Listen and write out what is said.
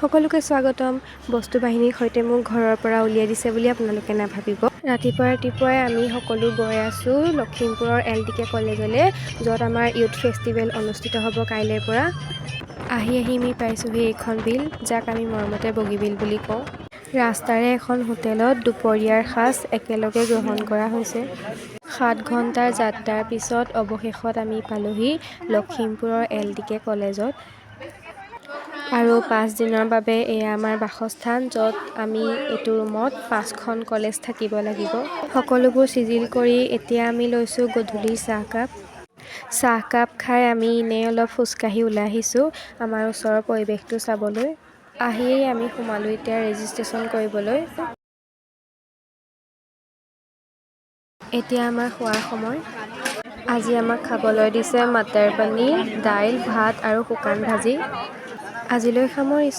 সকলোকে স্বাগতম। বস্তু বাহিনীৰ সৈতে মোক ঘৰৰ পৰা উলিয়াই দিছে বুলি আপোনালোকে নাভাবিব। ৰাতিপুৱাই আমি সকলো গৈ আছোঁ লখিমপুৰৰ LDK কলেজলৈ, য'ত আমাৰ ইউথ ফেষ্টিভেল অনুষ্ঠিত হ'ব কাইলৈৰ পৰা। আহি আমি পাইছোঁহি এইখন বিল, যাক আমি মৰমতে বগীবিল বুলি কওঁ। ৰাস্তাৰে এখন হোটেলত দুপৰীয়াৰ সাঁজ একেলগে গ্ৰহণ কৰা হৈছে। 7 ঘণ্টাৰ যাত্ৰাৰ পিছত অৱশেষত আমি পালোহি লখিমপুৰৰ LDK কলেজত। আৰু 5 দিনৰ বাবে এয়া আমাৰ বাসস্থান, য'ত আমি এইটো ৰুমত 5খন কলেজ থাকিব লাগিব। সকলোবোৰ চিজিল কৰি এতিয়া আমি লৈছোঁ গধূলিৰ চাহকাপ খাই আমি এনেই অলপ খোজকাঢ়ি ওলাই আহিছোঁ আমাৰ ওচৰৰ পৰিৱেশটো চাবলৈ। আহিয়েই আমি সোমালোঁ এতিয়া ৰেজিষ্ট্ৰেশ্যন কৰিবলৈ। এতিয়া আমাৰ খোৱাৰ সময়। আজি আমাক খাবলৈ দিছে মটৰ পনীৰ, দাইল, ভাত আৰু শুকান ভাজি। আজিলৈ সামৰিছোঁ।